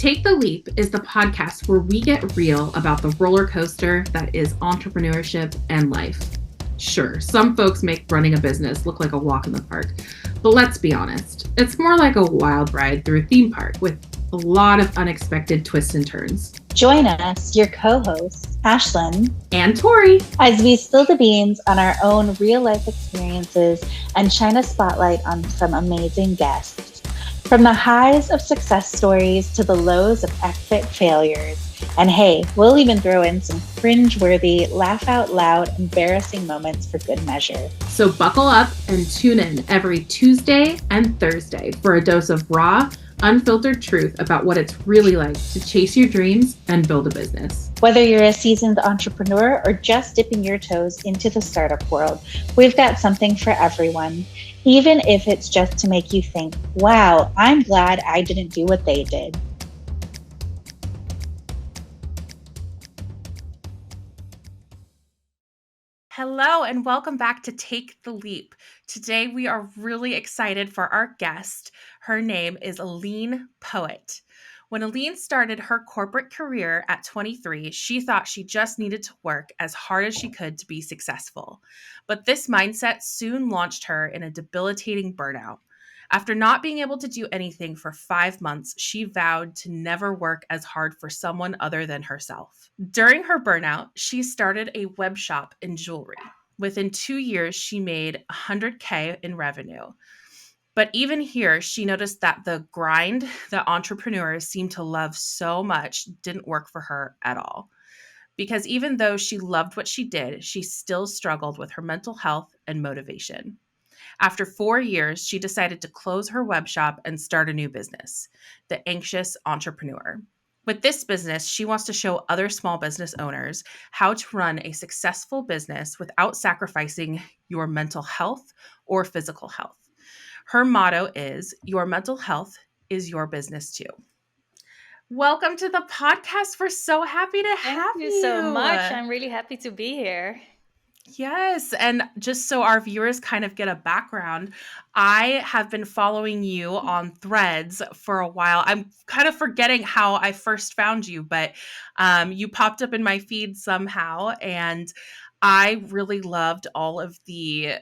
Take the Leap is the podcast where we get real about the roller coaster that is entrepreneurship and life. Sure, some folks make running a business look like a walk in the park, but let's be honest, it's more like a wild ride through a theme park with a lot of unexpected twists and turns. Join us, your co-hosts, Ashlan and Tory, as we spill the beans on our own real-life experiences and shine a spotlight on some amazing guests. From the highs of success stories to the lows of epic failures. And hey, we'll even throw in some cringe-worthy, laugh-out-loud, embarrassing moments for good measure. So buckle up and tune in every Tuesday and Thursday for a dose of raw, unfiltered truth about what it's really like to chase your dreams and build a business. Whether you're a seasoned entrepreneur or just dipping your toes into the startup world, we've got something for everyone. Even if it's just to make you think, wow, I'm glad I didn't do what they did. Hello and welcome back to Take the Leap. Today we are really excited for our guest. Her name is Eline Poot. When Eline started her corporate career at 23, she thought she just needed to work as hard as she could to be successful. But this mindset soon launched her in a debilitating burnout. After not being able to do anything for 5 months, she vowed to never work as hard for someone other than herself. During her burnout, she started a web shop in jewelry. Within 2 years, she made $100K in revenue. But even here, she noticed that the grind that entrepreneurs seem to love so much didn't work for her at all. Because even though she loved what she did, she still struggled with her mental health and motivation. After 4 years, she decided to close her web shop and start a new business, The Anxious Entrepreneur. With this business, she wants to show other small business owners how to run a successful business without sacrificing your mental health or physical health. Her motto is, your mental health is your business too. Welcome to the podcast. We're so happy to have you. Thank you so much. I'm really happy to be here. Yes. And just so our viewers kind of get a background, I have been following you on Threads for a while. I'm kind of forgetting how I first found you, but you popped up in my feed somehow. And I really loved all of the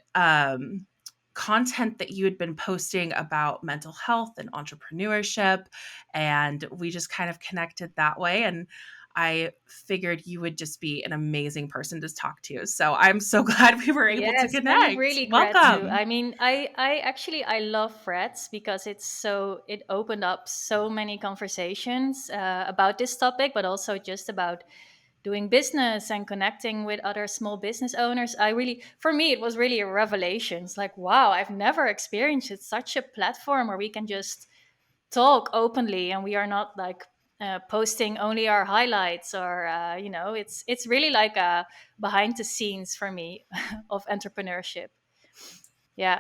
content that you had been posting about mental health and entrepreneurship. And we just kind of connected that way. And I figured you would just be an amazing person to talk to. So I'm so glad we were able to connect. I'm really glad Welcome. to. I mean, I love Threads because it opened up so many conversations about this topic, but also just about doing business and connecting with other small business owners. For me, it was really a revelation. It's like, wow, I've never experienced such a platform where we can just talk openly and we are not like posting only our highlights or it's really like a behind the scenes for me of entrepreneurship. Yeah.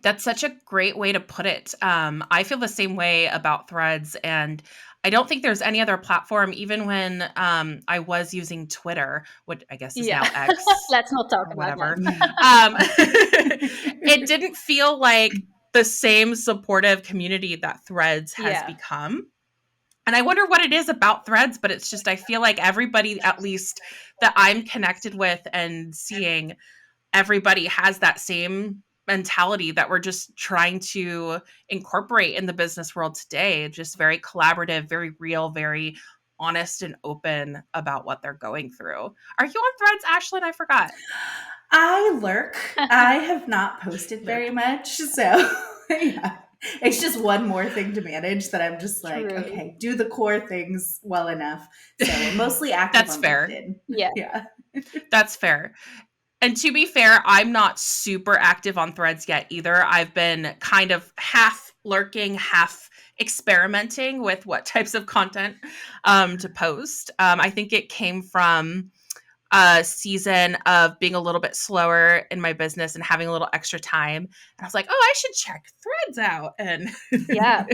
That's such a great way to put it. I feel the same way about Threads, and I don't think there's any other platform, even when I was using Twitter, which I guess is now X. Let's not talk about whatever. that. It didn't feel like the same supportive community that Threads has become. And I wonder what it is about Threads, but it's just, I feel like everybody, at least that I'm connected with and seeing, everybody has that same mentality that we're just trying to incorporate in the business world today. Just very collaborative, very real, very honest and open about what they're going through. Are you on Threads, Ashlan? I forgot. I lurk. I have not posted very much. So yeah. It's just one more thing to manage that I'm just like, okay, do the core things well enough. So I'm mostly active. That's on fair. LinkedIn. Yeah. That's fair. And to be fair, I'm not super active on Threads yet either. I've been kind of half lurking, half experimenting with what types of content to post. I think it came from a season of being a little bit slower in my business and having a little extra time. And I was like, oh, I should check Threads out. And yeah.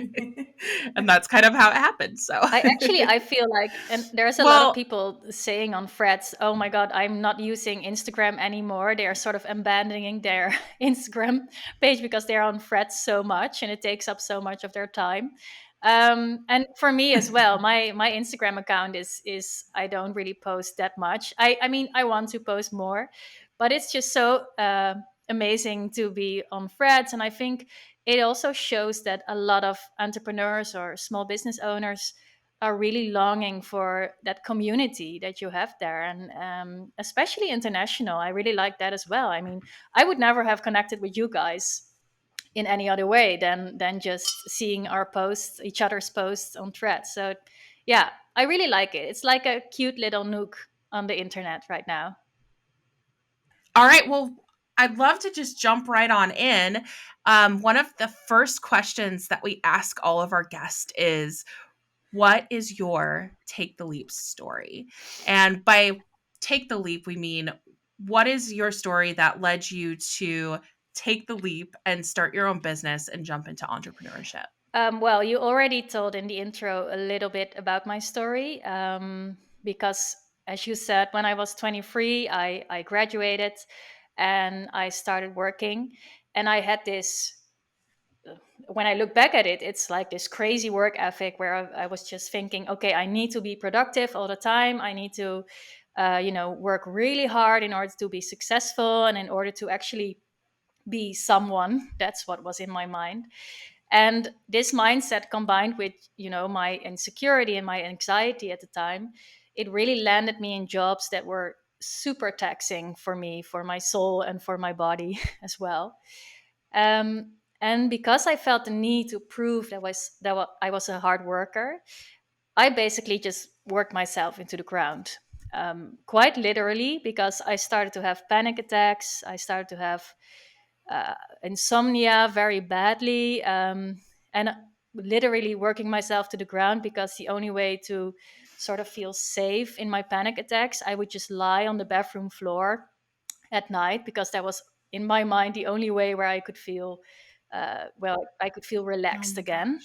And that's kind of how it happened. So I feel like, and there's a lot of people saying on Threads, oh my God, I'm not using Instagram anymore. They're sort of abandoning their Instagram page because they're on Threads so much and it takes up so much of their time. And for me as well, my Instagram account is I don't really post that much. I mean, I want to post more, but it's just so amazing to be on Threads. And I think it also shows that a lot of entrepreneurs or small business owners are really longing for that community that you have there, and especially international. I really like that as well. I mean, I would never have connected with you guys in any other way than just seeing our posts, each other's posts on Threads. So yeah, I really like it. It's like a cute little nook on the internet right now. All right. Well, I'd love to just jump right on in. One of the first questions that we ask all of our guests is, what is your take the leap story? And by take the leap, we mean, what is your story that led you to take the leap and start your own business and jump into entrepreneurship? Well, you already told in the intro a little bit about my story, because, as you said, when I was 23, I graduated and I started working. And I had this, when I look back at it, it's like this crazy work ethic where I was just thinking, okay, I need to be productive all the time. I need to, work really hard in order to be successful and in order to actually be someone. That's what was in my mind. And this mindset combined with, my insecurity and my anxiety at the time, it really landed me in jobs that were super taxing for me, for my soul and for my body as well. And because I felt the need to prove I was a hard worker, I basically just worked myself into the ground, quite literally, because I started to have panic attacks. I started to have insomnia very badly, and literally working myself to the ground, because the only way to sort of feel safe in my panic attacks, I would just lie on the bathroom floor at night, because that was in my mind the only way where I could feel I could feel Oh relaxed my again.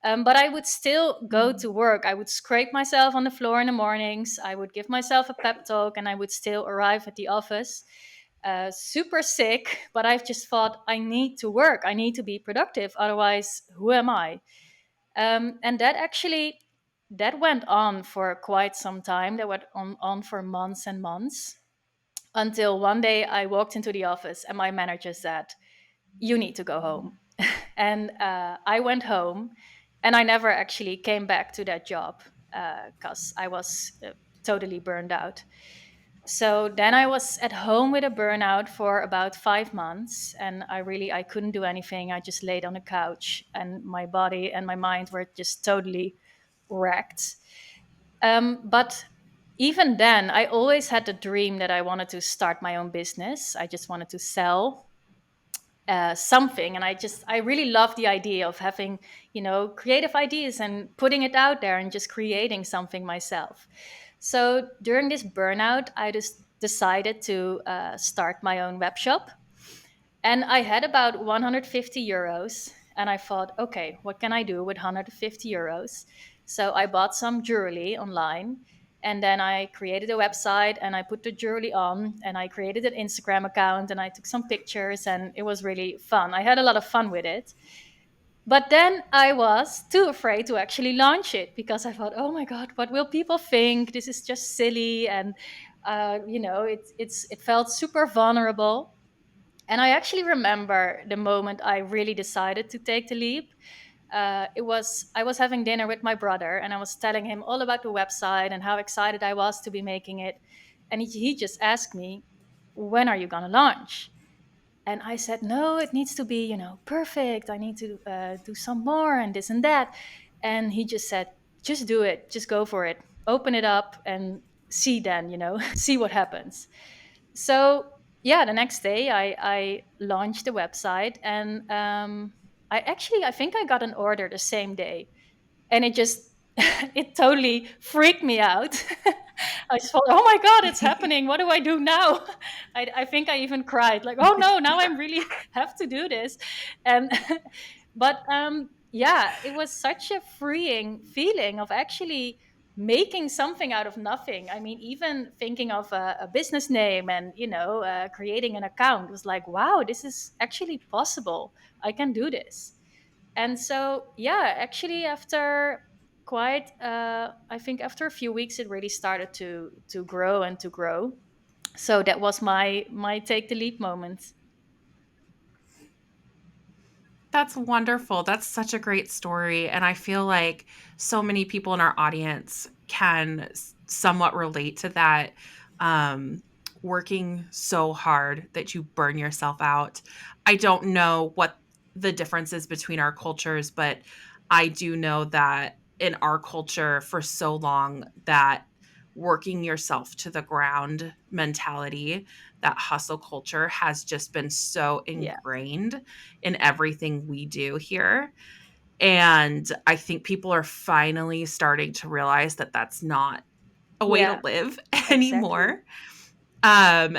gosh. But I would still go Mhm. to work. I would scrape myself on the floor in the mornings. I would give myself a pep talk, and I would still arrive at the office super sick. But I've just thought, I need to work. I need to be productive. Otherwise, who am I? And that went on for quite some time. That went on for months and months, until one day I walked into the office and my manager said, "You need to go home." And I went home, and I never actually came back to that job, because I was totally burned out. So then I was at home with a burnout for about 5 months, and I couldn't do anything. I just laid on the couch, and my body and my mind were just totally wrecked. But even then, I always had the dream that I wanted to start my own business. I just wanted to sell something, and I really love the idea of having, creative ideas and putting it out there and just creating something myself. So during this burnout, I just decided to start my own web shop, and I had about 150 euros. And I thought, okay, what can I do with 150 euros? So I bought some jewelry online, and then I created a website and I put the jewelry on, and I created an Instagram account, and I took some pictures, and it was really fun. I had a lot of fun with it. But then I was too afraid to actually launch it, because I thought, oh my God, what will people think? This is just silly. And, it felt super vulnerable. And I actually remember the moment I really decided to take the leap. I was having dinner with my brother, and I was telling him all about the website and how excited I was to be making it. And he just asked me, "When are you gonna launch?" And I said, "No, it needs to be, perfect. I need to do some more and this and that." And he just said, "Just do it. Just go for it. Open it up and see then, see what happens." So yeah, the next day I launched the website, and I think I got an order the same day, and it just it totally freaked me out. I just thought, oh my God, it's happening. What do I do now? I think I even cried, like, oh no, now I'm really have to do this. And but yeah, it was such a freeing feeling of actually making something out of nothing. I mean, even thinking of a business name and creating an account was like, wow, this is actually possible. I can do this. And so, yeah, actually, after quite, I think after a few weeks, it really started to grow and to grow. So that was my take the leap moment. That's wonderful. That's such a great story. And I feel like so many people in our audience can somewhat relate to that. Um, Working so hard that you burn yourself out. I don't know what the difference is between our cultures, but I do know that in our culture for so long, that working yourself to the ground mentality, that hustle culture has just been so Yeah, ingrained in everything we do here. And I think people are finally starting to realize that that's not a way to yeah, live exactly. anymore. Um,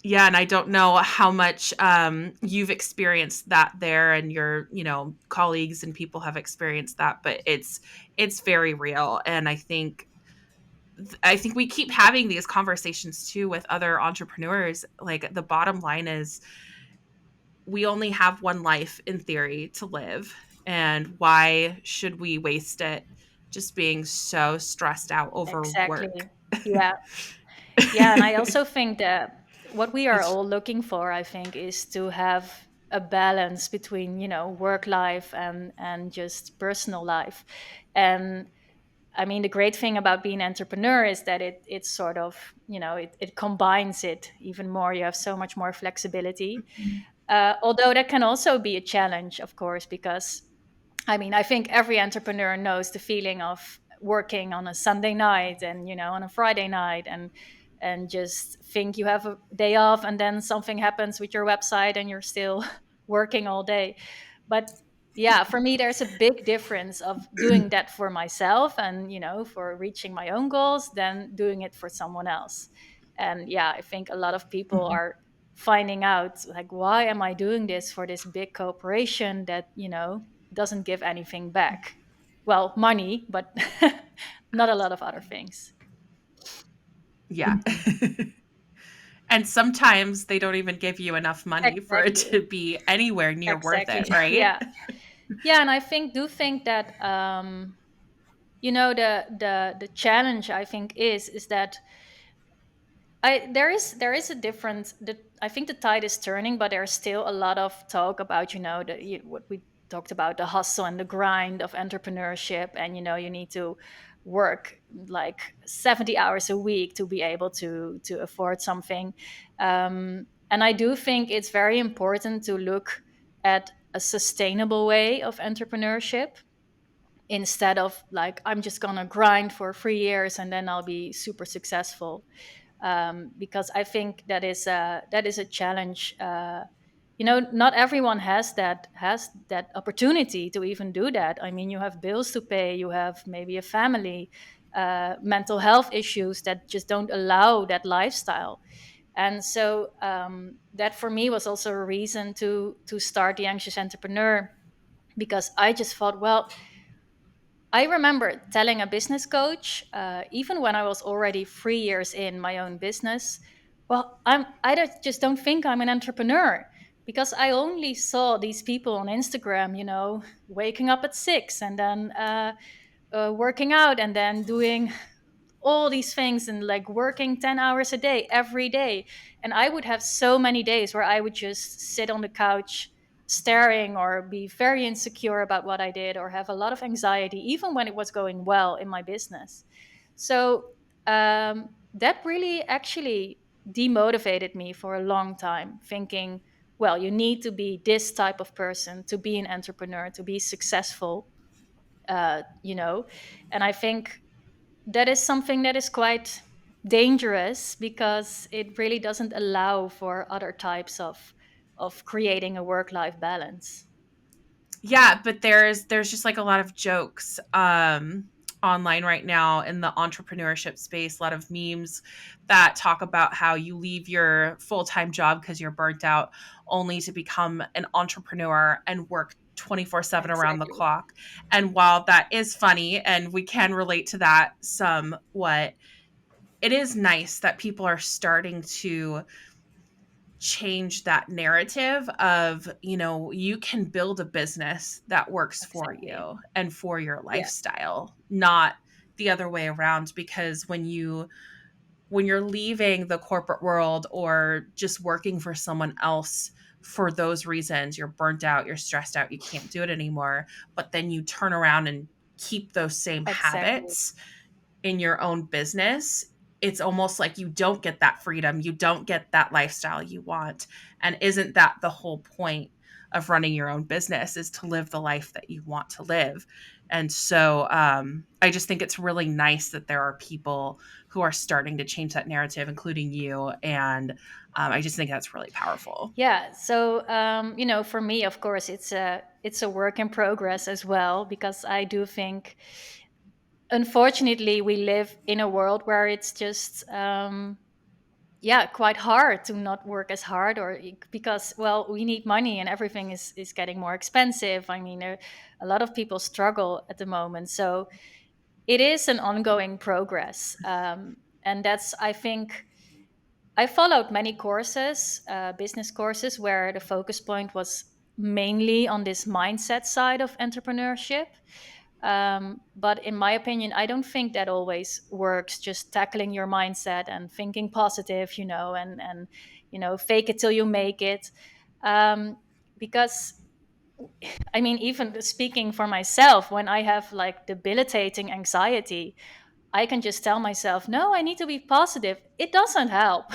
yeah, and I don't know how much you've experienced that there, and your, colleagues and people have experienced that, but it's very real. And I think we keep having these conversations too with other entrepreneurs. Like, the bottom line is, we only have one life in theory to live, and why should we waste it just being so stressed out over work? Exactly. Yeah. Yeah, and I also think that what we are It's all looking for, I think, is to have a balance between, work life and just personal life. And I mean, the great thing about being an entrepreneur is that it's sort of, it combines it even more. You have so much more flexibility. Although that can also be a challenge, of course, because I mean, I think every entrepreneur knows the feeling of working on a Sunday night and, on a Friday night, and just think you have a day off, and then something happens with your website and you're still working all day. But yeah, for me there's a big difference of doing that for myself and, for reaching my own goals than doing it for someone else. And yeah, I think a lot of people are finding out, like, why am I doing this for this big corporation that, doesn't give anything back? Well, money, but not a lot of other things. Yeah. And sometimes they don't even give you enough money for it Exactly. to be anywhere near worth it, Exactly. right? Yeah. Yeah, and I think do think that the challenge, I think, is that there is a different. I think the tide is turning, but there's still a lot of talk about, what we talked about, the hustle and the grind of entrepreneurship, and, you need to work like 70 hours a week to be able to afford something. And I do think it's very important to look at a sustainable way of entrepreneurship, instead of like, I'm just gonna grind for 3 years and then I'll be super successful. Because I think that is a challenge. Not everyone has that opportunity to even do that. I mean, you have bills to pay, you have maybe a family, mental health issues that just don't allow that lifestyle. And so that for me was also a reason to start the Anxious Entrepreneur, because I just thought, well, I remember telling a business coach, even when I was already 3 years in my own business, well, just don't think I'm an entrepreneur, because I only saw these people on Instagram, waking up at 6 and then working out and then doing all these things and like working 10 hours a day every day. And I would have so many days where I would just sit on the couch staring, or be very insecure about what I did, or have a lot of anxiety even when it was going well in my business. So that really actually demotivated me for a long time, thinking, well, you need to be this type of person to be an entrepreneur, to be successful. And I think that is something that is quite dangerous, because it really doesn't allow for other types of creating a work life balance. Yeah, but there's just like a lot of jokes online right now in the entrepreneurship space, a lot of memes that talk about how you leave your full-time job because you're burnt out, only to become an entrepreneur and work 24/7 around the Exactly. clock. And while that is funny and we can relate to that somewhat, it is nice that people are starting to change that narrative of, you can build a business that works for Exactly. you and for your Yeah. lifestyle, not the other way around. Because when you're leaving the corporate world or just working for someone else for those reasons, you're burnt out, you're stressed out, you can't do it anymore, but then you turn around and keep those same Exactly. habits in your own business, it's almost like you don't get that freedom, you don't get that lifestyle you want. And isn't that the whole point of running your own business, is to live the life that you want to live? And so I just think it's really nice that there are people who are starting to change that narrative, including you. And I just think that's really powerful. Yeah. So, for me, of course, it's a work in progress as well, because I do think, unfortunately, we live in a world where it's just, yeah, quite hard to not work as hard, or because, well, we need money and everything is getting more expensive. I mean, a lot of people struggle at the moment, so it is an ongoing progress. And that's, I think, I followed many courses, business courses, where the focus point was mainly on this mindset side of entrepreneurship. But in my opinion, I don't think that always works. Just tackling your mindset and thinking positive, and fake it till you make it. Because, I mean, even speaking for myself, when I have like debilitating anxiety, I can just tell myself, no, I need to be positive. It doesn't help.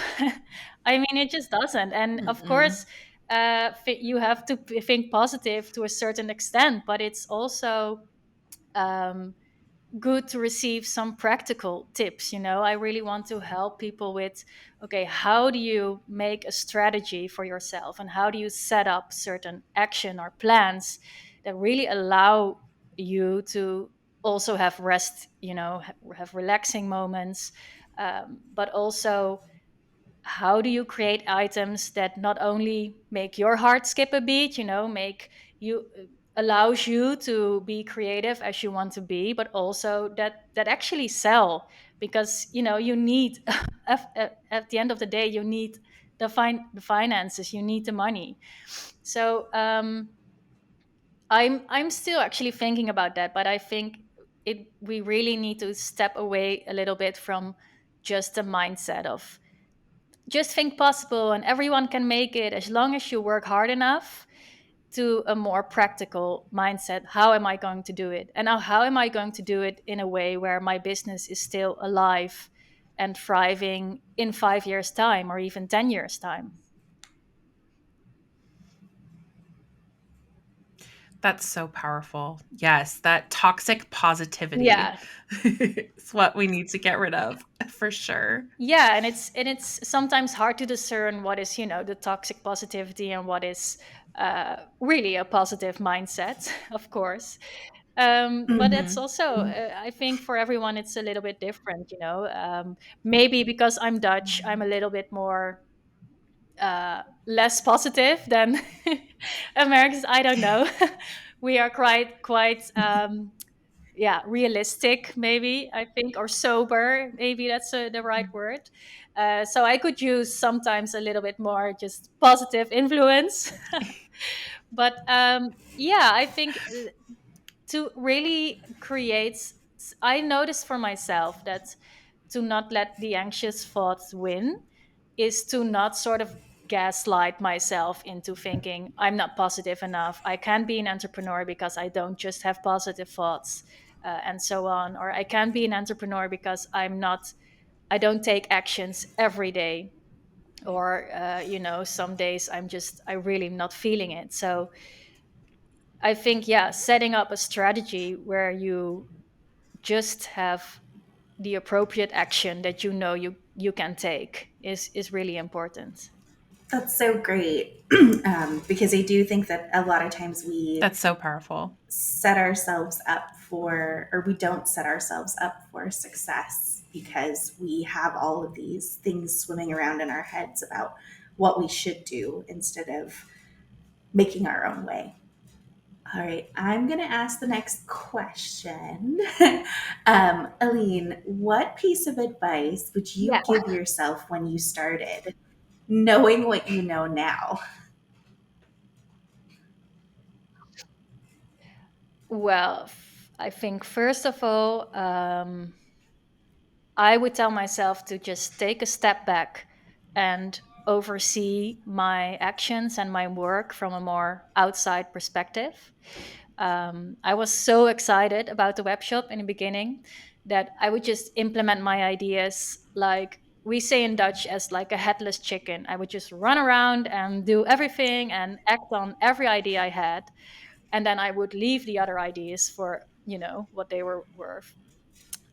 I mean, it just doesn't. And of Mm-mm. course, you have to think positive to a certain extent, but it's also, um, good to receive some practical tips. I really want to help people with, okay, how do you make a strategy for yourself, and how do you set up certain action or plans that really allow you to also have rest, have relaxing moments, but also, how do you create items that not only make your heart skip a beat, make you, allows you to be creative as you want to be, but also that actually sell, because you need at the end of the day, you need the finances, you need the money. So, I'm still actually thinking about that, but I think we really need to step away a little bit from just the mindset of just think possible and everyone can make it as long as you work hard enough, to a more practical mindset. How am I going to do it? And now, how am I going to do it in a way where my business is still alive and thriving in 5 years' time, or even 10 years' time? That's so powerful. Yes, that toxic positivity Yeah. is what we need to get rid of for sure. Yeah, and it's sometimes hard to discern what is, the toxic positivity, and what is, really a positive mindset, of course. But that's Mhm. also, I think, for everyone it's a little bit different. Maybe because I'm Dutch, I'm a little bit more, less positive than Americans. I don't know. We are quite, yeah, realistic, maybe, I think, or sober, maybe that's, the right word. So I could use sometimes a little bit more just positive influence. But, yeah, I think, to really create, I noticed for myself that to not let the anxious thoughts win is to not sort of gaslight myself into thinking I'm not positive enough, I can't be an entrepreneur because I don't just have positive thoughts, and so on, or I can't be an entrepreneur because I don't take actions every day, or, some days I really am not feeling it. So I think, yeah, setting up a strategy where you just have the appropriate action that you can take is really important. That's so great. Because I do think that a lot of times we That's so powerful. set ourselves up for, or we don't set ourselves up for success because we have all of these things swimming around in our heads about what we should do instead of making our own way. All right, I'm going to ask the next question. Aline, what piece of advice would you Yeah. give yourself when you started? knowing what you know now? Well, I think first of all, I would tell myself to just take a step back and oversee my actions and my work from a more outside perspective. I was so excited about the web shop in the beginning that I would just implement my ideas, like we say in Dutch, as like a headless chicken. I would just run around and do everything and act on every idea I had. And then I would leave the other ideas for, what they were worth.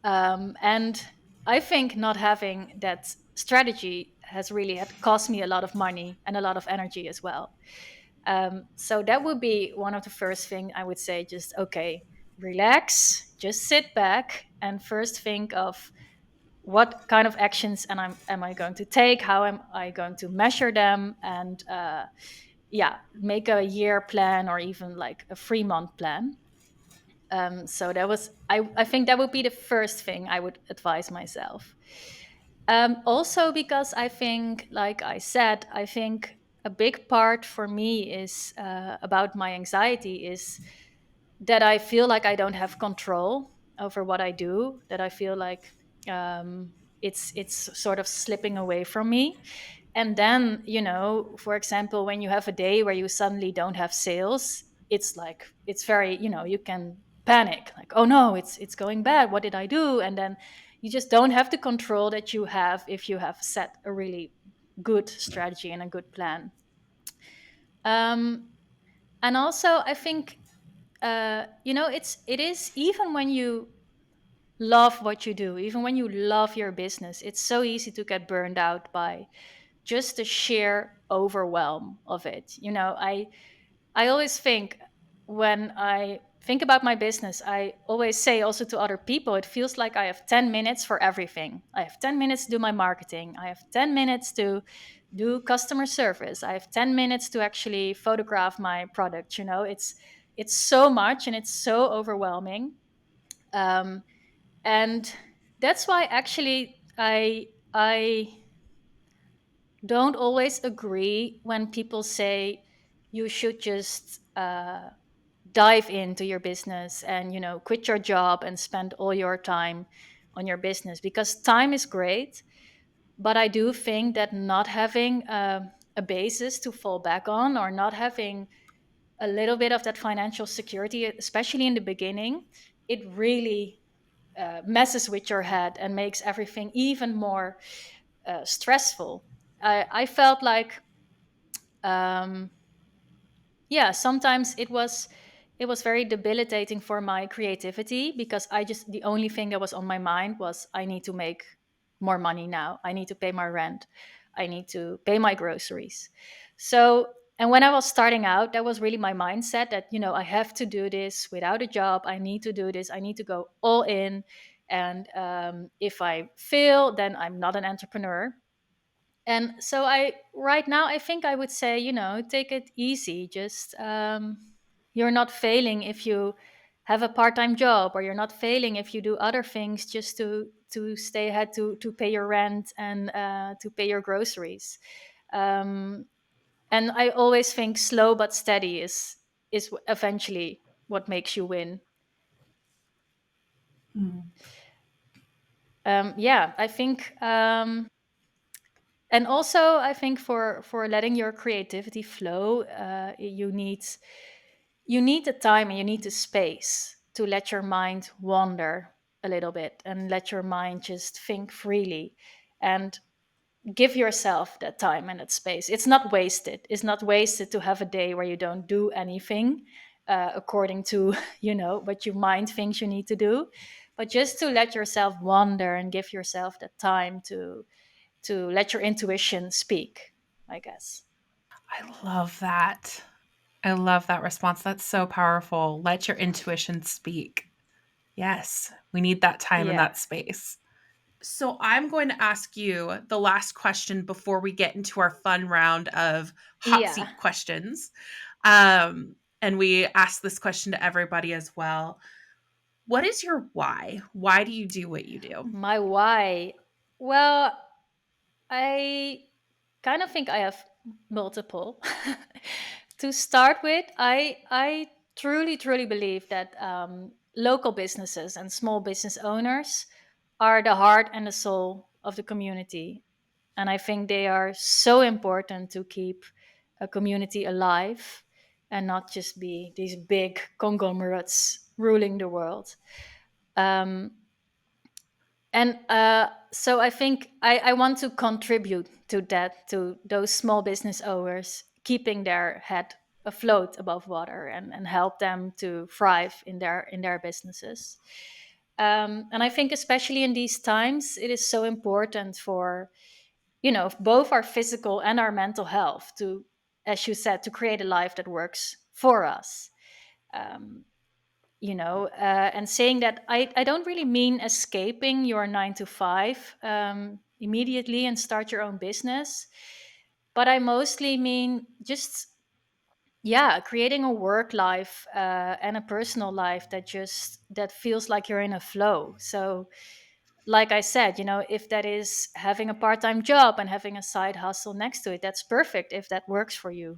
And I think not having that strategy has really had cost me a lot of money and a lot of energy as well. So that would be one of the first thing I would say. Just okay, relax, just sit back, and first think of what kind of actions am I going to take? How am I going to measure them? And yeah, make a year plan or even like a 3 month plan. So that was I think that would be the first thing I would advise myself. Also because I think, like I said, I think a big part for me is about my anxiety is that I feel like I don't have control over what I do, that I feel like it's sort of slipping away from me. And then, for example, when you have a day where you suddenly don't have sales, it's like it's very, you can panic, like, oh no, it's going bad. What did I do? And then you just don't have the control that you have if you have set a really good strategy and a good plan. Um, and also, I think it is even when you love what you do, even when you love your business, it's so easy to get burned out by just the sheer overwhelm of it. I always think, when I think about my business, I always say also to other people, it feels like I have 10 minutes for everything. I have 10 minutes to do my marketing. I have 10 minutes to do customer service. I have 10 minutes to actually photograph my product. It's so much and it's so overwhelming. Um, and that's why actually I don't always agree when people say you should just dive into your business and quit your job and spend all your time on your business, because time is great. But I do think that not having a basis to fall back on, or not having a little bit of that financial security, especially in the beginning, it really messes with your head and makes everything even more stressful. I felt like, um, yeah, sometimes it was very debilitating for my creativity, because the only thing that was on my mind was, I need to make more money now. I need to pay my rent. I need to pay my groceries. So, and when I was starting out, that was really my mindset, that I have to do this without a job. I need to do this. I need to go all in. And if I fail, then I'm not an entrepreneur. And so right now, I think I would say, take it easy. Just you're not failing if you have a part-time job, or you're not failing if you do other things just to stay ahead, to pay your rent and to pay your groceries. Um, and I always think slow but steady is eventually what makes you win. Mm. Yeah, I think. And also, I think for letting your creativity flow, you need the time and you need the space to let your mind wander a little bit, and let your mind just think freely, and give yourself that time and that space. It's not wasted to have a day where you don't do anything according to what your mind thinks you need to do, but just to let yourself wander and give yourself that time to let your intuition speak, I guess. I love that. I love that response. That's so powerful. Let your intuition speak. Yes, we need that time and Yeah. that space. So I'm going to ask you the last question before we get into our fun round of hot Yeah. seat questions. And we ask this question to everybody as well. What is your why? Why do you do what you do? My why. Well, I kind of think I have multiple. To start with, I truly truly believe that local businesses and small business owners are the heart and the soul of the community, and I think they are so important to keep a community alive and not just be these big conglomerates ruling the world. Um, and so I think I want to contribute to that, to those small business owners keeping their head afloat above water, and help them to thrive in their businesses. And I think especially in these times, it is so important for, both our physical and our mental health to, as you said, to create a life that works for us. Um, and saying that, I don't really mean escaping your 9 to 5 immediately and start your own business, but I mostly mean just, yeah, creating a work life and a personal life that feels like you're in a flow. So, like I said, if that is having a part-time job and having a side hustle next to it, that's perfect if that works for you,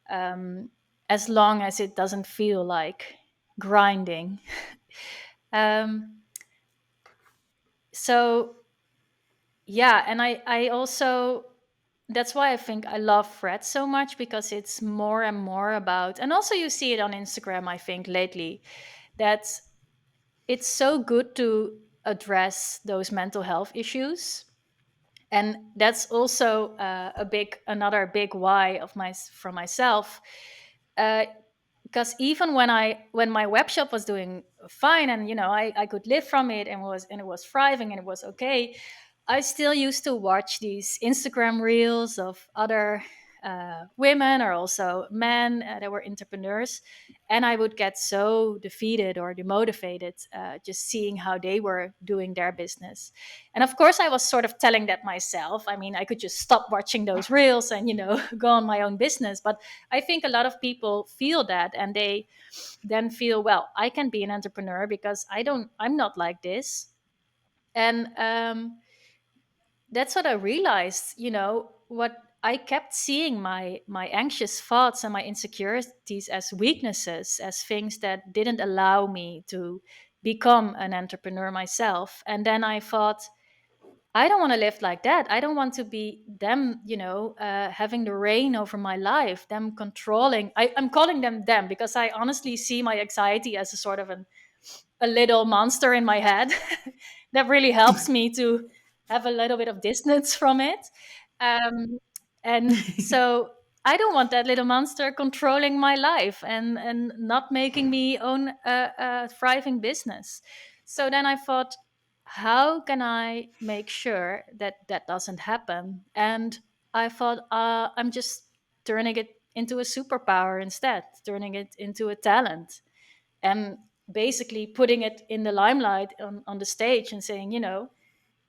um, as long as it doesn't feel like grinding. um, so yeah, and I also, that's why I think I love Fred so much, because it's more and more about, and also you see it on Instagram, I think lately, that it's so good to address those mental health issues. And that's also another big why of my for myself, uh, because even when my web shop was doing fine, and I could live from it, and it was thriving and it was okay, I still used to watch these Instagram reels of other women, or also men that were entrepreneurs, and I would get so defeated or demotivated just seeing how they were doing their business. And of course, I was sort of telling that myself. I mean, I could just stop watching those reels and go on my own business. But I think a lot of people feel that, and they then feel, well, I can be an entrepreneur because I'm not like this. And that's what I realized. What I kept seeing my anxious thoughts and my insecurities as weaknesses, as things that didn't allow me to become an entrepreneur myself. And then I thought, I don't want to live like that. I don't want to be them, having the reign over my life, them controlling. I'm calling them because I honestly see my anxiety as a sort of a little monster in my head that really helps me to have a little bit of distance from it. Um, and so I don't want that little monster controlling my life and not making me own a thriving business. So then I thought, how can I make sure that that doesn't happen? And I thought, I'm just turning it into a superpower instead, turning it into a talent, and basically putting it in the limelight on the stage and saying,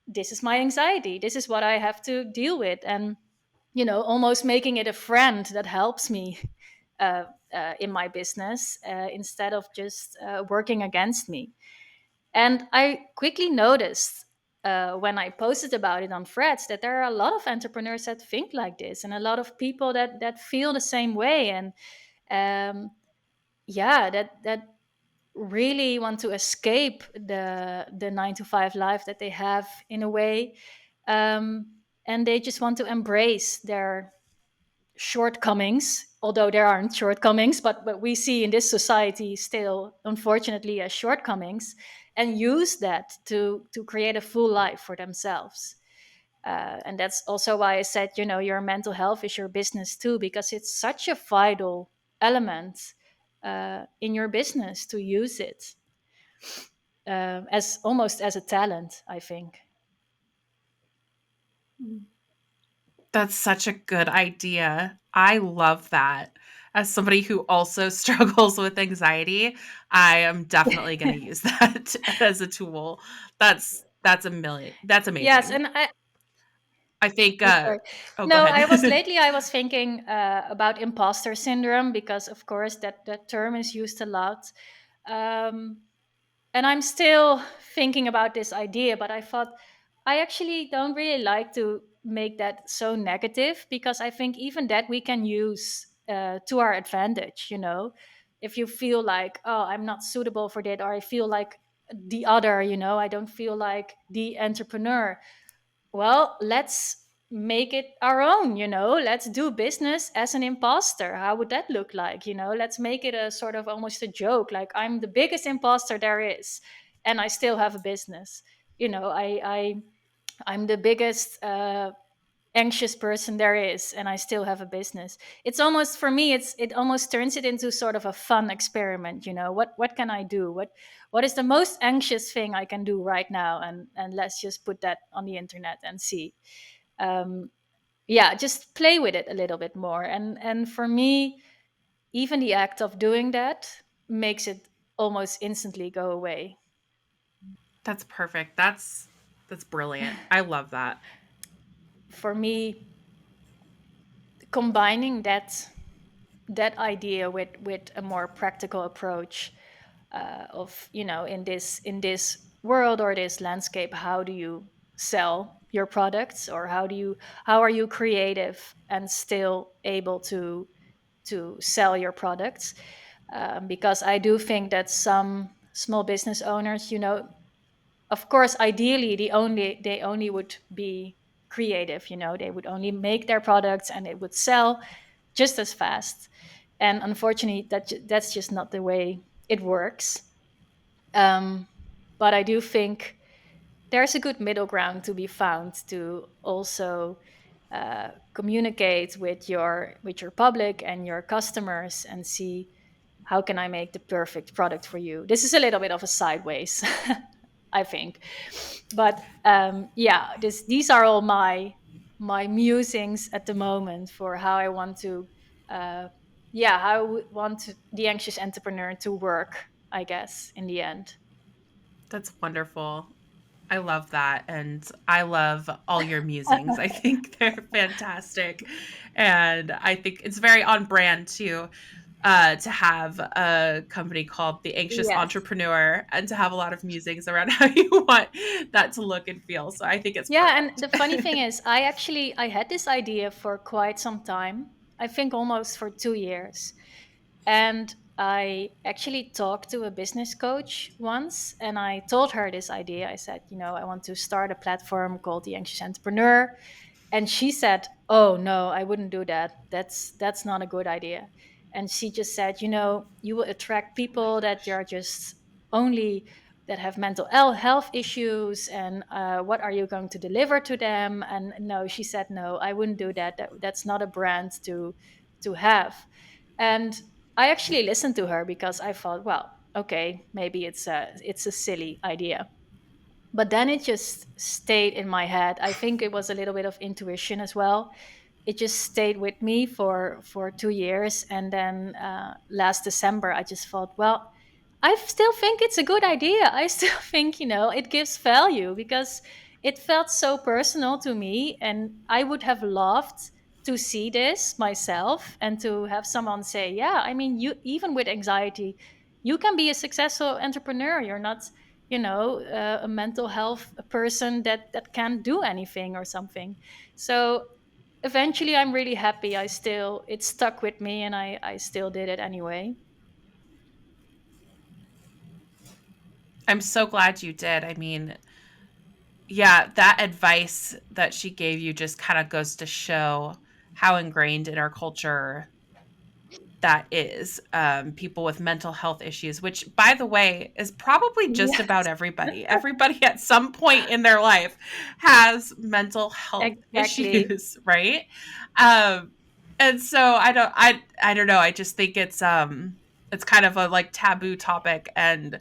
this is my anxiety, this is what I have to deal with, and almost making it a friend that helps me in my business, instead of just working against me. And I quickly noticed, when I posted about it on Threads, that there are a lot of entrepreneurs that think like this, and a lot of people that feel the same way, and um, yeah, that really want to escape the 9 to 5 life that they have in a way, and they just want to embrace their shortcomings, although there aren't shortcomings, but we see in this society still, unfortunately, as shortcomings, and use that to create a full life for themselves. And that's also why I said, your mental health is your business too, because it's such a vital element in your business to use it as almost as a talent, I think. That's such a good idea. I love that. As somebody who also struggles with anxiety, I am definitely gonna use that as a tool. That's Yes, amazing. and I think, sorry. oh, go No, ahead. I was thinking about imposter syndrome, because of course that term is used a lot. Um, and I'm still thinking about this idea, but I thought I actually don't really like to make that so negative, because I think even that we can use to our advantage. If you feel like, oh, I'm not suitable for that, or I feel like the other, I don't feel like the entrepreneur. Well, let's make it our own. Let's do business as an imposter. How would that look like? Let's make it a sort of almost a joke, like I'm the biggest imposter there is, and I still have a business. I'm the biggest anxious person there is, and I still have a business. It's almost, for me, it almost turns it into sort of a fun experiment. What can I do? What is the most anxious thing I can do right now? And let's just put that on the internet and see. um yeah, just play with it a little bit more. And for me, even the act of doing that makes it almost instantly go away. That's perfect. That's brilliant. I love that. For me, combining that idea with a more practical approach, of, in this world or this landscape, how do you sell your products, or how are you creative and still able to sell your products? Because I do think that some small business owners, of course, ideally, they only would be creative. They would only make their products and it would sell just as fast. And unfortunately, that's just not the way it works. um, but I do think there's a good middle ground to be found to also communicate with your public and your customers, and see how can I make the perfect product for you. This is a little bit of a sideways, I think. But yeah, these are all my musings at the moment for how I want to, yeah, how I would want the anxious entrepreneur to work, I guess, in the end. That's wonderful. I love that, and I love all your musings. I think they're fantastic, and I think it's very on brand to have a company called The Anxious Yes. Entrepreneur and to have a lot of musings around how you want that to look and feel. So I think it's Yeah, and perfect. the funny thing is, I had this idea for quite some time. I think almost for 2 years. And I actually talked to a business coach once, and I told her this idea. I said, I want to start a platform called The Anxious Entrepreneur. And she said, oh no, I wouldn't do that. That's not a good idea. And she just said, you will attract people that are just only that have mental health issues, and what are you going to deliver to them? And no, she said, no, I wouldn't do that. That's not a brand to have. And I actually listened to her because I thought, well, okay, maybe it's a silly idea. But then it just stayed in my head. I think it was a little bit of intuition as well. It just stayed with me for 2 years, and then last December I just thought, well, I still think it's a good idea. I still think, it gives value, because it felt so personal to me, and I would have loved to see this myself and to have someone say, yeah, I mean, you, even with anxiety, you can be a successful entrepreneur. You're not, a mental health person that can't do anything or something. So eventually I'm really happy. It stuck with me, and I still did it anyway. I'm so glad you did. I mean, yeah, that advice that she gave you just kind of goes to show how ingrained in our culture that is. People with mental health issues, which, by the way, is probably just about Yes, everybody. Everybody at some point in their life has mental health exactly. issues, right? Um, and so I don't know. I just think it's kind of a like taboo topic, and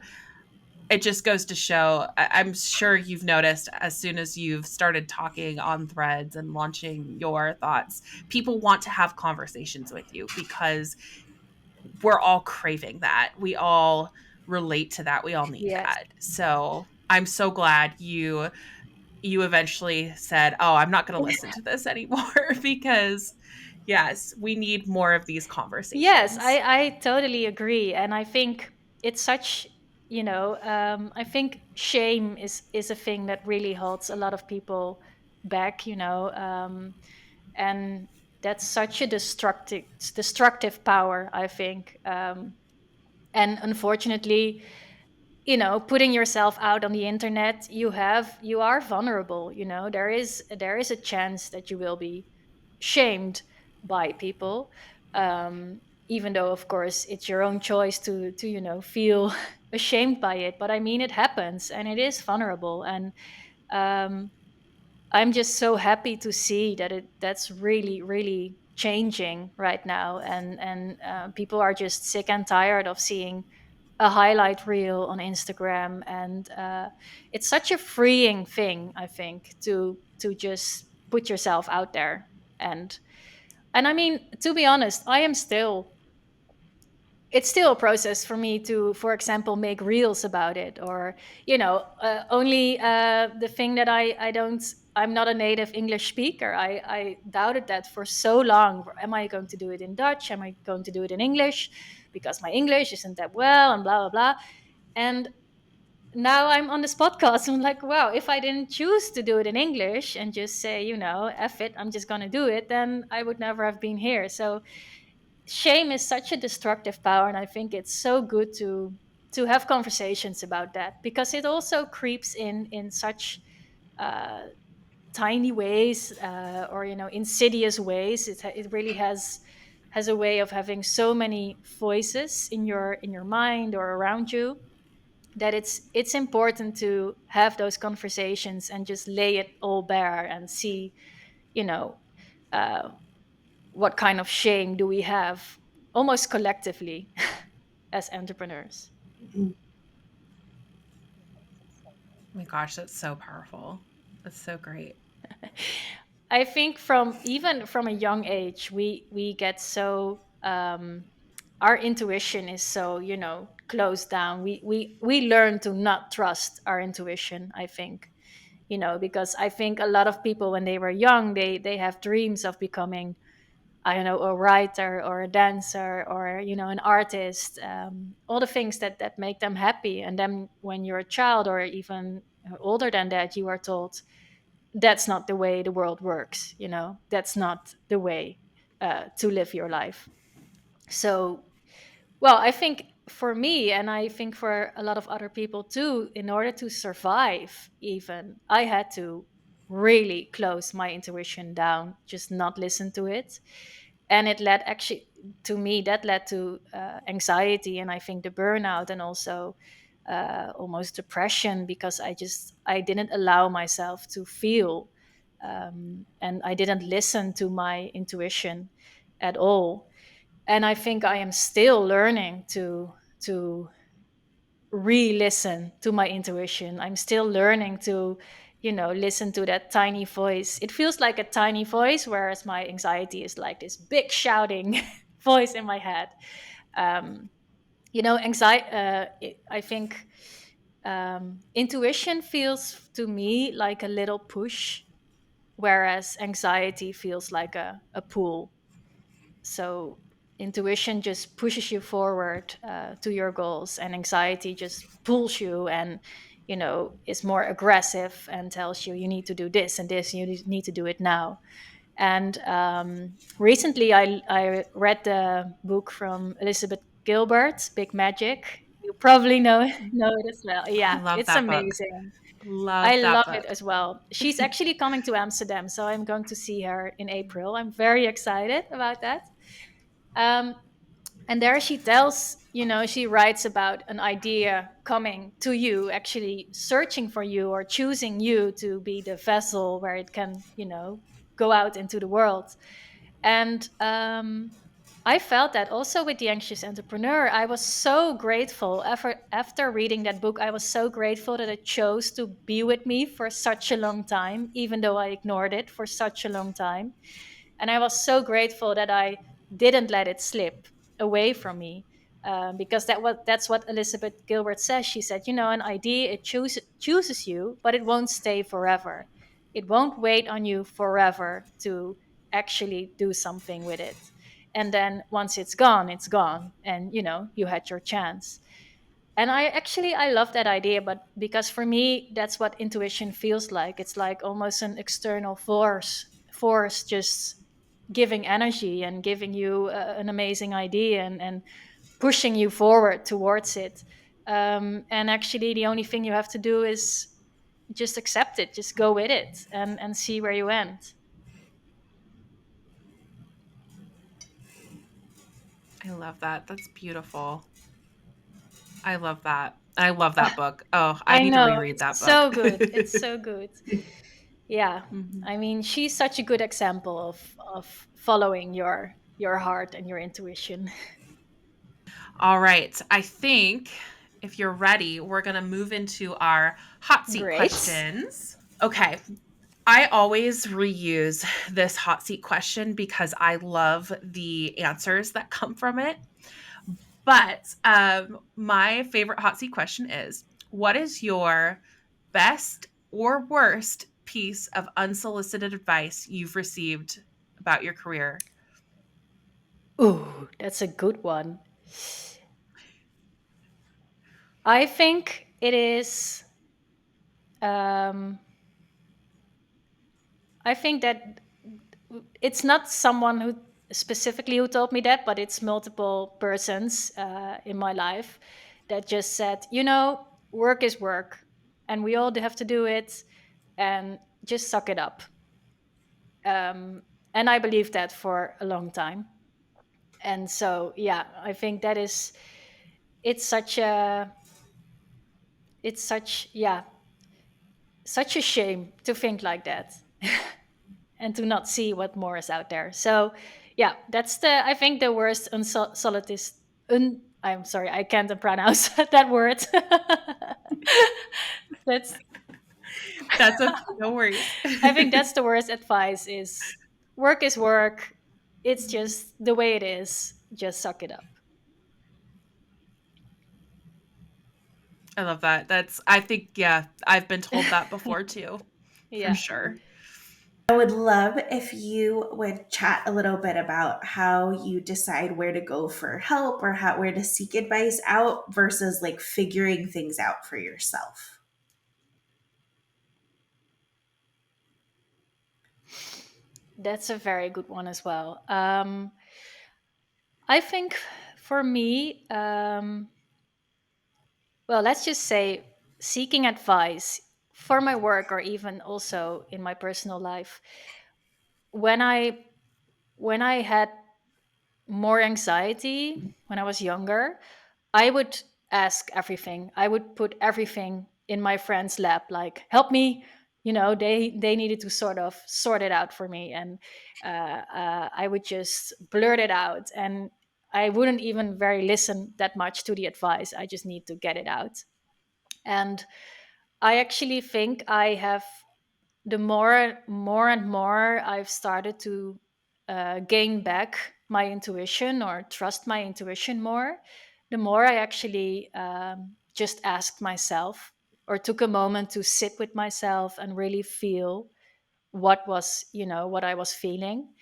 it just goes to show. I'm sure you've noticed as soon as you've started talking on threads and launching your thoughts, people want to have conversations with you because we're all craving that. We all relate to that. We all need Yes. that. So I'm so glad you eventually said, "Oh, I'm not going to listen to this anymore," because yes, we need more of these Yes, conversations. I totally agree. And I think it's such, I think shame is a thing that really holds a lot of people back, and that's such a destructive power, I think. And unfortunately, putting yourself out on the internet, you are vulnerable. There is a chance that you will be shamed by people, even though of course it's your own choice to feel ashamed by it. But I mean, it happens and it is vulnerable. And um, I'm just so happy to see that's really, really changing right now. And people are just sick and tired of seeing a highlight reel on Instagram. And it's such a freeing thing, I think, to just put yourself out there. And I mean, to be honest, it's still a process for me to, for example, make reels about it. Or only the thing that I'm not a native English speaker. I doubted that for so long. Am I going to do it in Dutch? Am I going to do it in English? Because my English isn't that well, and blah blah blah. And now I'm on this podcast. I'm like, wow, if I didn't choose to do it in English and just say, F it, I'm just going to do it, then I would never have been here. So shame is such a destructive power. And I think it's so good to have conversations about that, because it also creeps in such uh, tiny ways, or, insidious ways. It really has a way of having so many voices in your mind or around you, that it's important to have those conversations and just lay it all bare and see, you know uh, what kind of shame do we have, almost collectively, as entrepreneurs. Oh my gosh, that's so powerful. That's so great. I think even from a young age, we get so, our intuition is so, closed down. We learn to not trust our intuition, I think. Because I think a lot of people, when they were young, they have dreams of becoming, I don't know, a writer or a dancer, or an artist, all the things that make them happy. And then when you're a child, or even older than that, you are told that's not the way the world works. That's not the way to live your life. So, well, I think for me, and I think for a lot of other people too, in order to survive, even, I had to really close my intuition down, just not listen to it. And it led, actually, to me, that led to anxiety, and I think the burnout, and also almost depression, because I didn't allow myself to feel, and I didn't listen to my intuition at all. And I think I am still learning to re-listen to my intuition. I'm still learning to, listen to that tiny voice. It feels like a tiny voice, whereas my anxiety is like this big shouting voice in my head. Anxiety. I think intuition feels to me like a little push, whereas anxiety feels like a pull. So intuition just pushes you forward to your goals, and anxiety just pulls you, and is more aggressive and tells you need to do this and this, you need to do it now. And recently I read the book from Elizabeth Gilbert, Big Magic. You probably know it as well. I Yeah, love it's that book. amazing. I Love that love it book. as well. She's actually coming to Amsterdam, so I'm going to see her in April. I'm very excited about that. Um, and there she tells, she writes about an idea coming to you, actually searching for you, or choosing you to be the vessel where it can, go out into the world. And I felt that also with The Anxious Entrepreneur. I was so grateful after reading that book. I was so grateful that it chose to be with me for such a long time, even though I ignored it for such a long time. And I was so grateful that I didn't let it slip away from me, because that's what Elizabeth Gilbert says. She said, an idea, it chooses you, but it won't stay forever. It won't wait on you forever to actually do something with it. And then once it's gone, and you had your chance. And I love that idea, but because for me that's what intuition feels like. It's like almost an external force just giving energy and giving you an amazing idea, and pushing you forward towards it. And actually the only thing you have to do is just accept it, just go with it, and see where you end. I love that. That's beautiful. I love that. I love that book. Oh, I I need to know, reread that it's book. so good, it's so good. Yeah, Mhm. I mean, she's such a good example of following your heart and your intuition. All right. I think if you're ready, we're going to move into our hot seat Great. questions. Okay. I always reuse this hot seat question because I love the answers that come from it. But my favorite hot seat question is, what is your best or worst piece of unsolicited advice you've received about your career? Ooh, that's a good one. I think it is. Um, I think that it's not someone who specifically who told me that, but it's multiple persons in my life that just said, work is work, and we all have to do it, and just suck it up. Um, and I believed that for a long time. And so, yeah, I think that is. It's such a. It's such such a shame to think like that. And to not see what more is out there. So, yeah, that's I think the worst unsolicited. I'm sorry, I can't pronounce that word. That's. That's okay. No worries. I think that's the worst advice. Is work is work. It's just the way it is. Just suck it up. I love that. I think, yeah, I've been told that before too, for Yeah. sure. I would love if you would chat a little bit about how you decide where to go for help or where to seek advice out versus like figuring things out for yourself. That's a very good one as well. I think for me, well, let's just say seeking advice for my work or even also in my personal life. When I had more anxiety when I was younger, I would ask everything. I would put everything in my friend's lap, like help me. They needed to sort of sort it out for me, and I would just blurt it out, and I wouldn't even very listen that much to the advice. I just need to get it out. And I actually think I have the more and more I've started to gain back my intuition or trust my intuition more, the more I actually just asked myself or took a moment to sit with myself and really feel what I was feeling.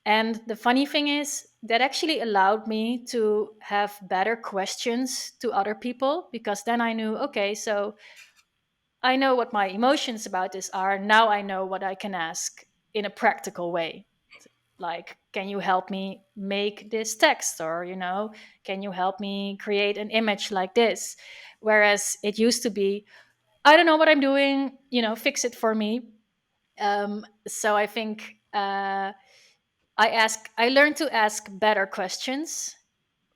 And the funny thing is that actually allowed me to have better questions to other people, because then I knew, okay, so I know what my emotions about this are. Now I know what I can ask in a practical way. Like, can you help me make this text? Or, can you help me create an image like this? Whereas it used to be, I don't know what I'm doing, fix it for me. So I think I learned to ask better questions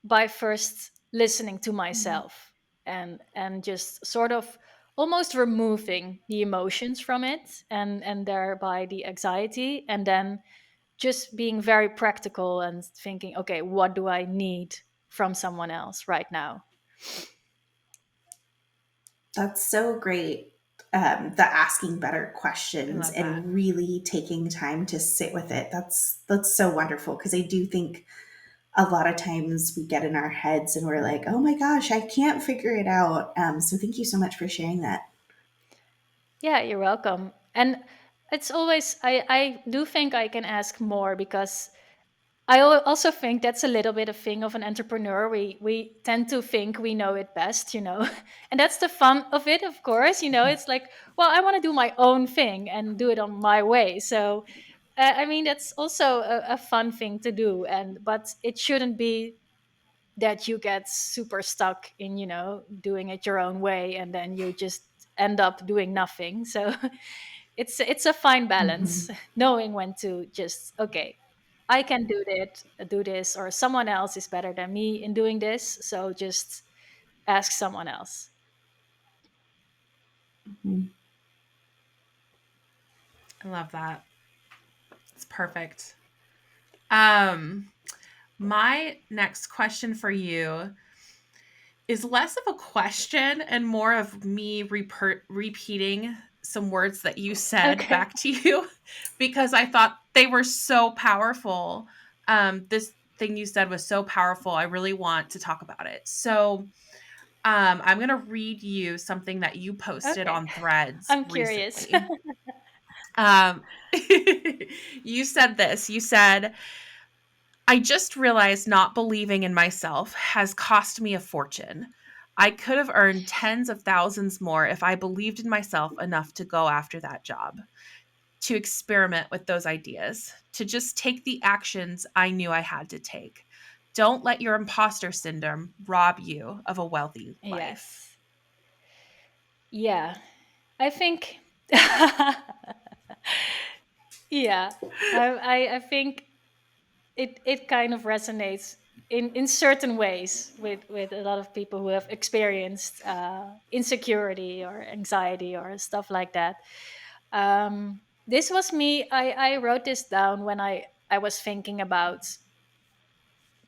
by first listening to myself, and just sort of almost removing the emotions from it, and thereby the anxiety, and then just being very practical and thinking, okay, what do I need from someone else right now? That's so great. The asking better I questions love that. and really taking time to sit with it. That's so wonderful because I do think a lot of times we get in our heads and we're like, oh my gosh, I can't figure it out. So thank you so much for sharing that. Yeah, you're welcome. And it's always, I do think I can ask more, because also think that's a little bit a thing of an entrepreneur. We tend to think we know it best, and that's the fun of it, of course. It's like, well, I want to do my own thing and do it on my way. So, I mean, that's also a fun thing to do, but it shouldn't be that you get super stuck in doing it your own way, and then you just end up doing nothing. So it's a fine balance, Mhm. knowing when to just, okay, I can do this, or someone else is better than me in doing this, so just ask someone else. Mhm. I love that. It's perfect. Um, my next question for you is less of a question and more of me repeating some words that you said Okay. back to you because I thought they were so powerful. This thing you said was so powerful. I really want to talk about it. So, I'm going to read you something that you posted Okay. on Threads I'm curious. recently. Um, you said this. You said, I just realized not believing in myself has cost me a fortune. I could have earned tens of thousands more if I believed in myself enough to go after that job, to experiment with those ideas, to just take the actions I knew I had to take. Don't let your imposter syndrome rob you of a wealthy life. Yes. Yeah. I think yeah. I think it kind of resonates in certain ways with a lot of people who have experienced insecurity or anxiety or stuff like that. This was me. I wrote this down when I was thinking about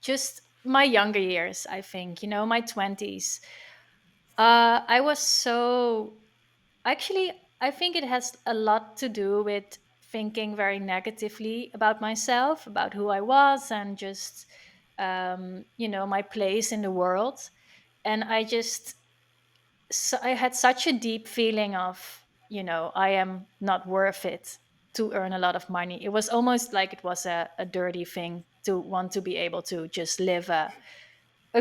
just my younger years. I think, my 20s. I was so Actually, I think it has a lot to do with thinking very negatively about myself, about who I was, and just, my place in the world. And I had such a deep feeling of, I am not worth it to earn a lot of money. It was almost like it was a dirty thing to want to be able to just live a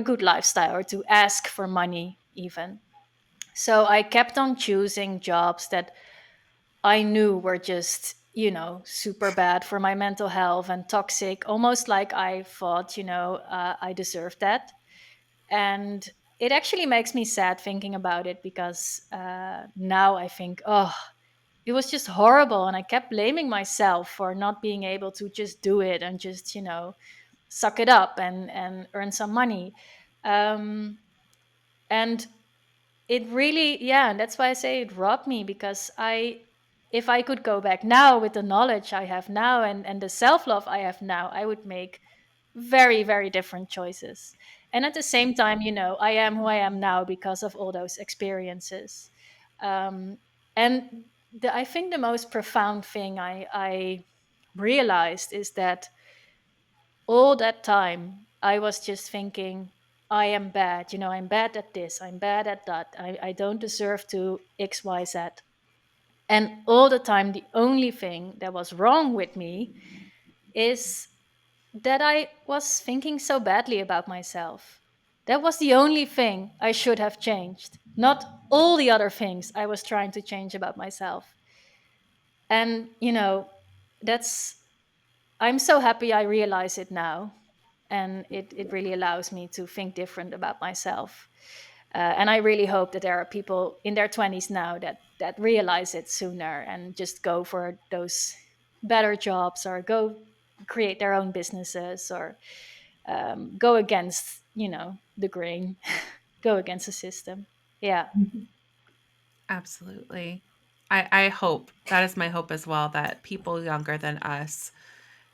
good lifestyle, or to ask for money, even. So I kept on choosing jobs that I knew were just, super bad for my mental health and toxic, almost like I thought, I deserved that. And it actually makes me sad thinking about it, because now I think, oh, it was just horrible. And I kept blaming myself for not being able to just do it and just, suck it up and earn some money. Um, and it really, yeah, and that's why I say it robbed me, because if I could go back now with the knowledge I have now, and the self-love I have now, I would make very, very different choices. And at the same time, I am who I am now because of all those experiences. And I think the most profound thing I realized is that all that time I was just thinking, I am bad, I'm bad at this, I'm bad at that, I don't deserve to XYZ. And all the time, the only thing that was wrong with me is that I was thinking so badly about myself. That was the only thing I should have changed, not all the other things I was trying to change about myself. And, that's, I'm so happy I realize it now. And it really allows me to think different about myself. And I really hope that there are people in their 20s now that realize it sooner and just go for those better jobs, or go create their own businesses, or go against, the grain, go against the system. Yeah. Absolutely. I hope that is my hope as well, that people younger than us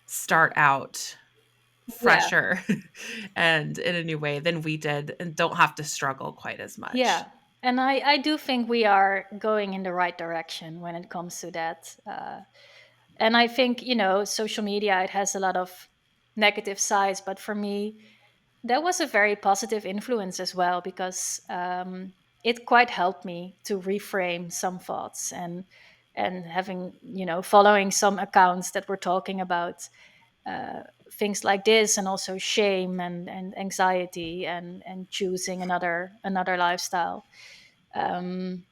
start out Yeah. fresher and in a new way than we did and don't have to struggle quite as much. Yeah. And I do think we are going in the right direction when it comes to that. And I think, social media, it has a lot of negative sides, but for me, that was a very positive influence as well, because it quite helped me to reframe some thoughts, and having, following some accounts that were talking about things like this, and also shame and anxiety and choosing another lifestyle. um,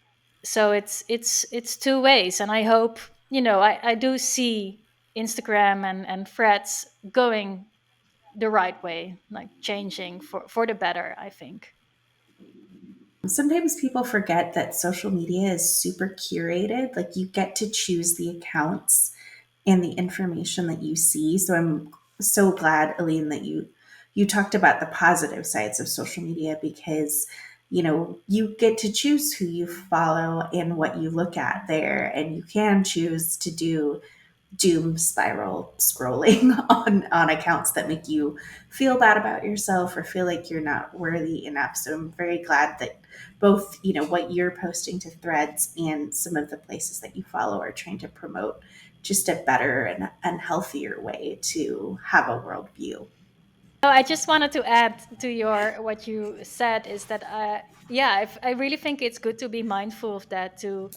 so it's two ways, and I hope, I do see Instagram and threads going the right way, like changing for the better, I think. Sometimes people forget that social media is super curated. Like you get to choose the accounts and the information that you see. So I'm so glad, Eline, that you talked about the positive sides of social media, because you get to choose who you follow and what you look at there, and you can choose to do doom spiral scrolling on accounts that make you feel bad about yourself or feel like you're not worthy enough. So I'm very glad that both, what you're posting to threads and some of the places that you follow are trying to promote just a better and healthier way to have a worldview. Oh, I just wanted to add to your what you said is that yeah, I really think it's good to be mindful of that, to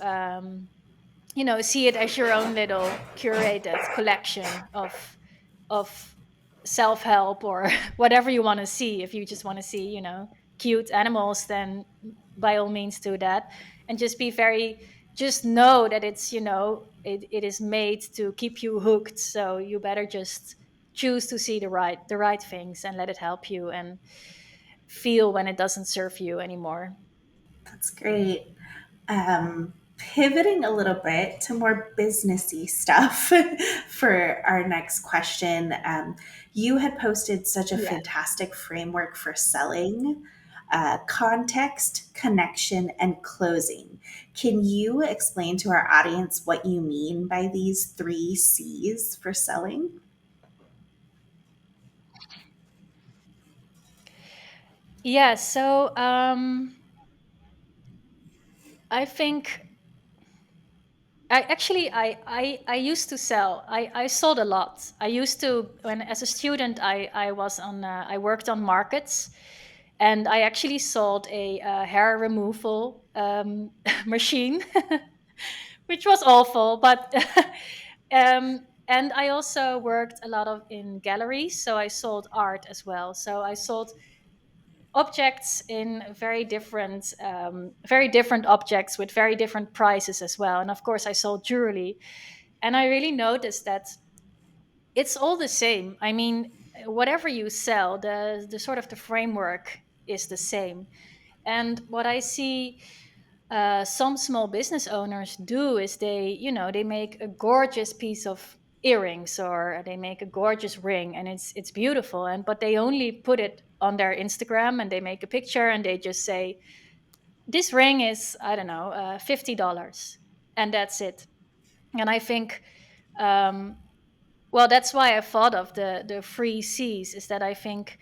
see it as your own little curated collection of self-help or whatever you want to see. If you just want to see, cute animals, then by all means do that. And just know that it is made to keep you hooked, so you better just choose to see the right things and let it help you, and feel when it doesn't serve you anymore. That's great. Pivoting a little bit to more businessy stuff for our next question. You had posted such a Yeah. fantastic framework for selling: context, connection, and closing. Can you explain to our audience what you mean by these three C's for selling? Yeah, so I think I used to sell. I sold a lot. I used to, when as a student, I worked on markets, and I actually sold a hair removal machine, which was awful. But and I also worked a lot of in galleries, so I sold art as well. So I sold objects in very different objects with very different prices as well. And of course, I sold jewelry, and I really noticed that it's all the same. I mean, whatever you sell, the sort of the framework is the same. And what I see some small business owners do is they make a gorgeous piece of earrings, or they make a gorgeous ring, and it's beautiful, and but they only put it on their Instagram, and they make a picture, and they just say, this ring is, I don't know, $50, and that's it. And I think, um, well, that's why I thought of the three C's, is that I think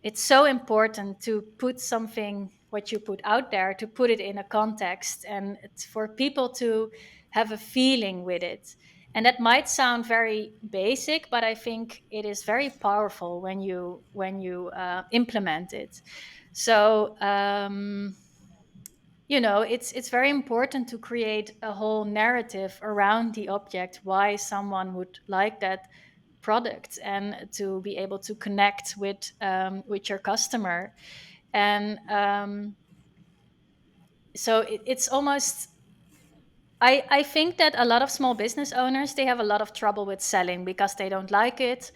it's so important to put something, what you put out there, to put it in a context, and it's for people to have a feeling with it. And that might sound very basic, but I think it is very powerful when you implement it. So it's very important to create a whole narrative around the object, why someone would like that product, and to be able to connect with your customer. And so it's almost, I think that a lot of small business owners, they have a lot of trouble with selling because they don't like it.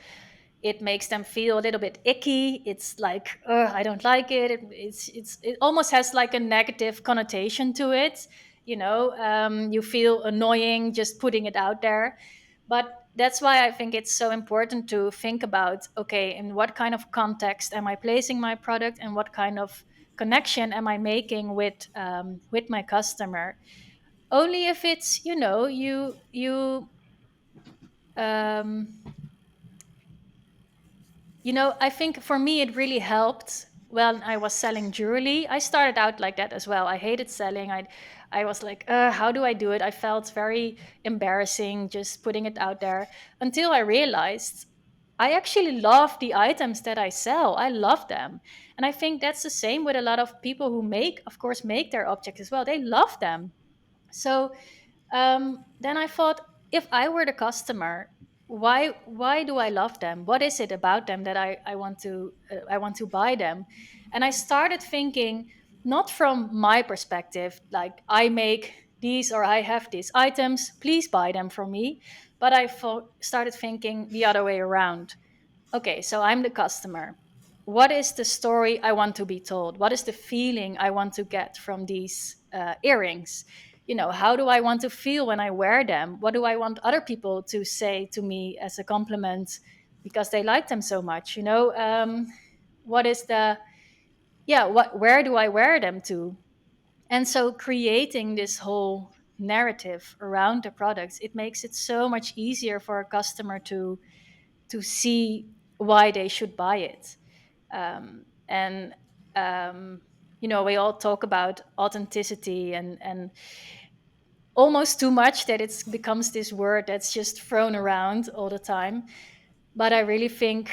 It makes them feel a little bit icky. It's like, I don't like it. It almost has like a negative connotation to it. You feel annoying just putting it out there. But that's why I think it's so important to think about, okay, in what kind of context am I placing my product, and what kind of connection am I making with my customer? Only if it's, um, I think for me it really helped when I was selling jewelry. I started out like that as well. I hated selling. I was like, how do I do it? I felt very embarrassing just putting it out there, until I realized I actually love the items that I sell. I love them. And I think that's the same with a lot of people who of course, make their objects as well. They love them. So then I thought, if I were the customer, why do I love them? What is it about them that I want to buy them? And I started thinking, not from my perspective, like I make these or I have these items, please buy them from me. But started thinking the other way around. Okay, so I'm the customer. What is the story I want to be told? What is the feeling I want to get from these earrings? How do I want to feel when I wear them? What do I want other people to say to me as a compliment because they like them so much? What is the, yeah, where do I wear them to? And so creating this whole narrative around the products, it makes it so much easier for a customer to see why they should buy it. And we all talk about authenticity and almost too much that it becomes this word that's just thrown around all the time. But I really think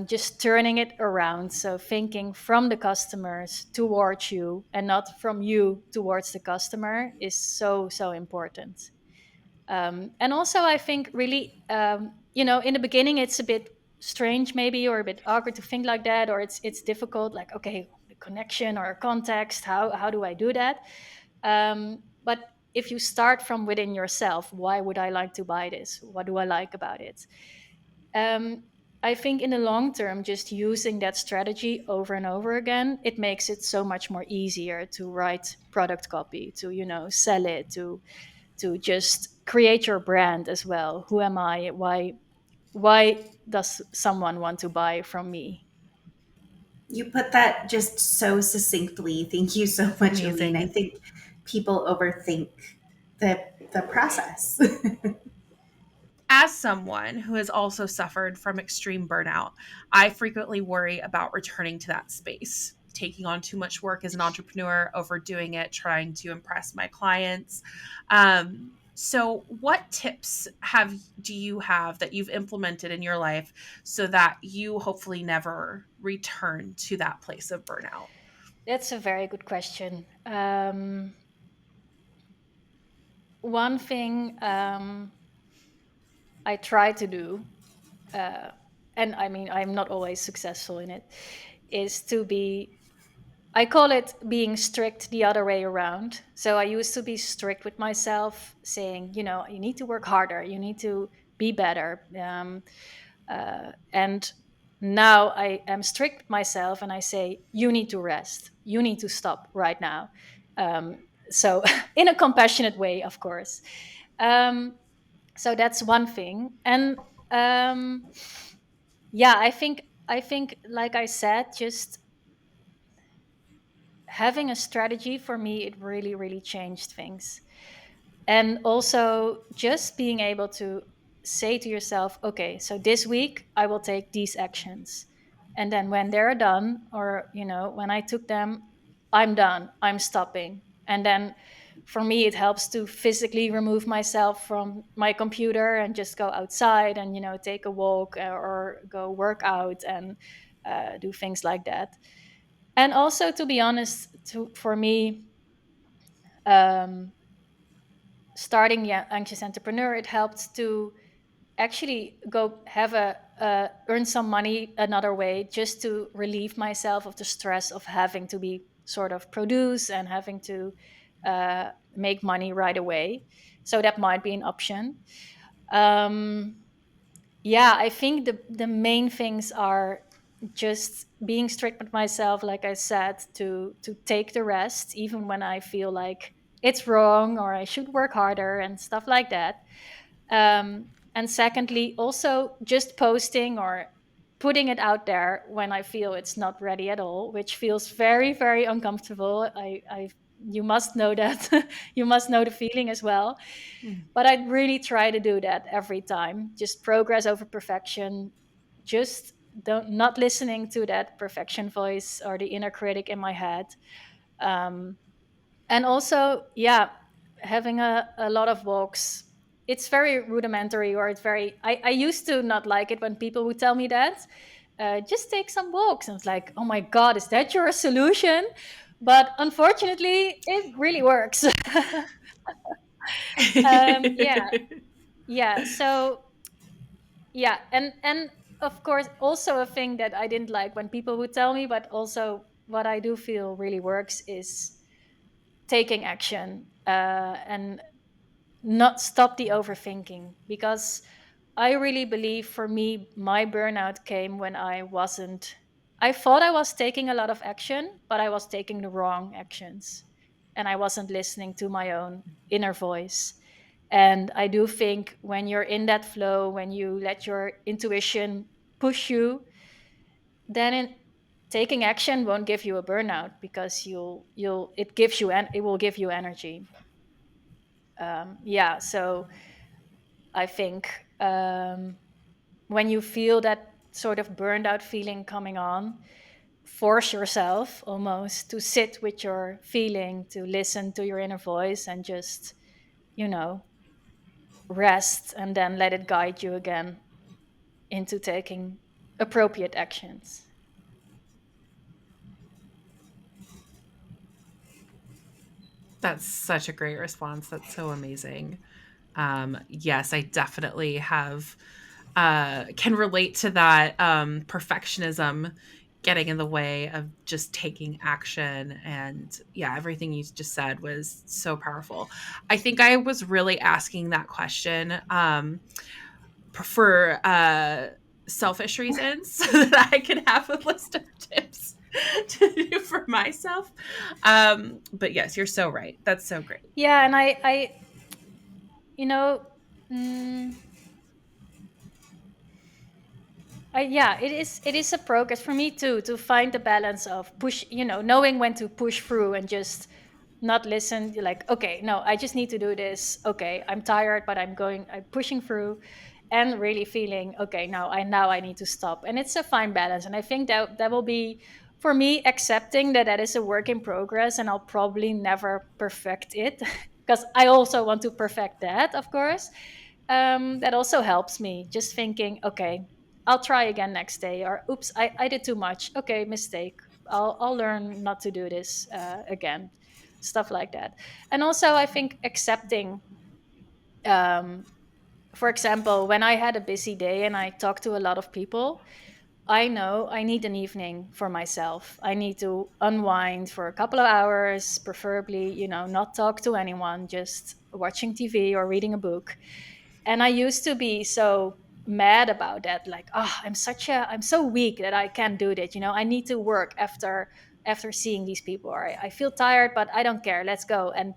just turning it around, so thinking from the customers towards you and not from you towards the customer, is so so important. And also, I think really, in the beginning, it's a bit strange, maybe, or a bit awkward to think like that, or it's difficult. Like, okay, the connection or context. How do I do that? But if you start from within yourself, why would I like to buy this? What do I like about it? Um, I think in the long term, just using that strategy over and over again, it makes it so much more easier to write product copy, to sell it, to just create your brand as well. Who am I? Why does someone want to buy from me? You put that just so succinctly. Thank you so much, Eline. I Amazing. think people overthink the process. As someone who has also suffered from extreme burnout, I frequently worry about returning to that space, taking on too much work as an entrepreneur, overdoing it, trying to impress my clients. So what tips do you have that you've implemented in your life so that you hopefully never return to that place of burnout? That's a very good question. One thing I try to do, uh, and I mean, I'm not always successful in it, is to be, I call it being strict the other way around. So I used to be strict with myself, saying, you need to work harder, you need to be better. And now I am strict with myself and I say, you need to rest, you need to stop right now. So, in a compassionate way, of course. Um, so that's one thing. And yeah, I think, like I said, just having a strategy for me, it really really changed things. And also just being able to say to yourself, okay, so this week I will take these actions, and then when they're done, or when I took them, I'm done, I'm stopping. And then for me, it helps to physically remove myself from my computer and just go outside and take a walk, or go work out and do things like that. And also, to be honest, for me, um, starting the Anxious Entrepreneur, it helped to actually go have a earn some money another way, just to relieve myself of the stress of having to be sort of produce and having to make money right away. So that might be an option. Um, yeah, I think the main things are just being strict with myself, like I said, to take the rest even when I feel like it's wrong or I should work harder and stuff like that. And secondly, also just posting or putting it out there when I feel it's not ready at all, which feels very very uncomfortable. I You must know that. You must know the feeling as well. But I really try to do that every time. Just progress over perfection. Just don't not listening to that perfection voice or the inner critic in my head. Um, and also, yeah, having a lot of walks. It's very rudimentary, or it's very. I used to not like it when people would tell me that. Just take some walks. And it's like, oh my God, is that your solution? But unfortunately, it really works. Yeah, yeah. So yeah, and of course also a thing that I didn't like when people would tell me, but also what I do feel really works is taking action, and not stop the overthinking, because I really believe, for me, my burnout came when I thought I was taking a lot of action, but I was taking the wrong actions, and I wasn't listening to my own inner voice. And I do think when you're in that flow, when you let your intuition push you, then taking action won't give you a burnout, because it will give you energy. Yeah, so I think, when you feel that sort of burned out feeling coming on, force yourself almost to sit with your feeling, to listen to your inner voice, and just, you know, rest, and then let it guide you again into taking appropriate actions. That's such a great response. That's so amazing. Yes, I definitely have can relate to that, perfectionism getting in the way of just taking action. And yeah, everything you just said was so powerful. I think I was really asking that question for selfish reasons so that I could have a list of tips to do for myself. But yes, you're so right. That's so great. Yeah, and I you know, mm, yeah, it is a progress for me too, to find the balance of push, knowing when to push through and just not listen. You're like, okay, no, I just need to do this. Okay, I'm tired, but I'm pushing through, and really feeling, okay, now I need to stop. And it's a fine balance, and I think that will be, for me, accepting that is a work in progress, and I'll probably never perfect it because I also want to perfect that, of course. That also helps me, just thinking, okay, I'll try again next day, or oops, I did too much. Okay, mistake. I'll learn not to do this again. Stuff like that. And also, I think accepting, um, for example, when I had a busy day and I talked to a lot of people, I know I need an evening for myself. I need to unwind for a couple of hours, preferably, not talk to anyone, just watching TV or reading a book. And I used to be so mad about that, like, oh, I'm so weak that I can't do that. I need to work after seeing these people, or I feel tired, but I don't care. Let's go. And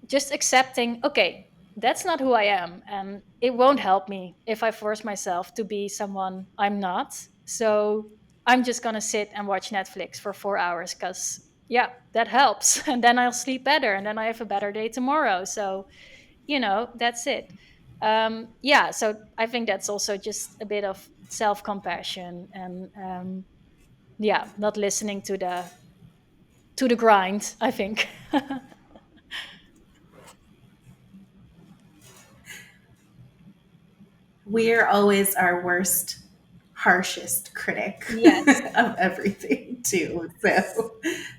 just accepting, okay, that's not who I am, and it won't help me if I force myself to be someone I'm not. So I'm just gonna sit and watch Netflix for 4 hours, because yeah, that helps. And then I'll sleep better, and then I have a better day tomorrow. So that's it. Yeah, so I think that's also just a bit of self-compassion, and yeah, not listening to the grind, I think. We're always our worst, harshest critic Yes, of everything too. So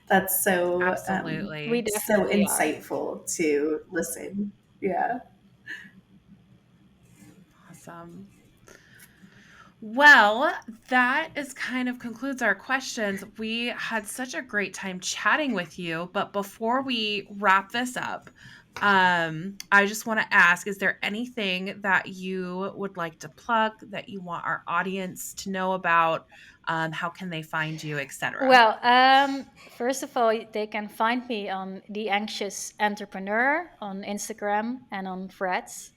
that's we Absolutely. so definitely are. insightful to listen. Yeah. Awesome. Well, that is kind of concludes our questions. We had such a great time chatting with you, but before we wrap this up, I just want to ask, is there anything that you would like to plug, that you want our audience to know about? How can they find you, etc.? Well, first of all, they can find me on The Anxious Entrepreneur on Instagram and on Threads.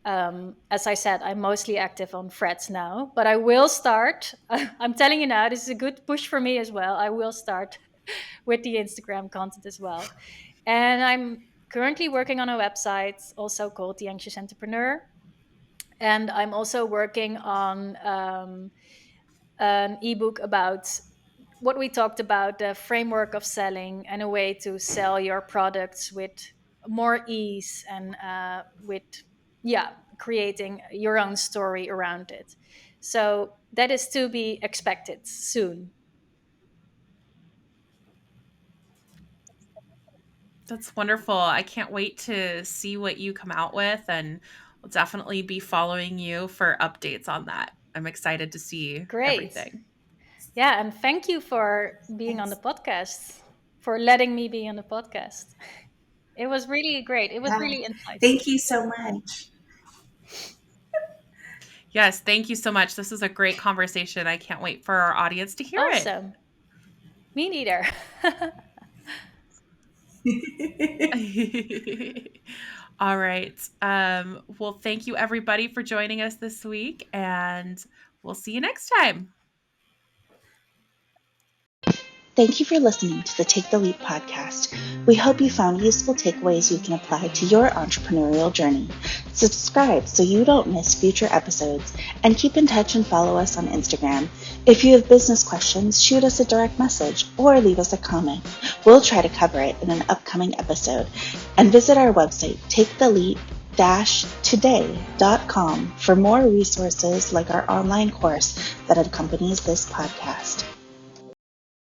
As I said, I'm mostly active on Threads now, but I will start. I'm telling you now, this is a good push for me as well. I will start with the Instagram content as well. And I'm currently working on a website also called The Anxious Entrepreneur. And I'm also working on an ebook about what we talked about, the framework of selling, and a way to sell your products with more ease, and with, yeah, creating your own story around it. So that is to be expected soon. That's wonderful. I can't wait to see what you come out with and We'll definitely be following you for updates on that. I'm excited to see Great. everything. Yeah, and thank you for being on the podcast, for letting me be on the podcast. It was really great. It was really insightful. Thank you so much. Yes, thank you so much. This is a great conversation. I can't wait for our audience to hear it. Awesome. Me neither. All right. Well, thank you everybody for joining us this week, and we'll see you next time. Thank you for listening to the Take the Leap podcast. We hope you found useful takeaways you can apply to your entrepreneurial journey. Subscribe so you don't miss future episodes, and keep in touch and follow us on Instagram. If you have business questions, shoot us a direct message or leave us a comment. We'll try to cover it in an upcoming episode. And visit our website, taketheleap-today.com, for more resources like our online course that accompanies this podcast.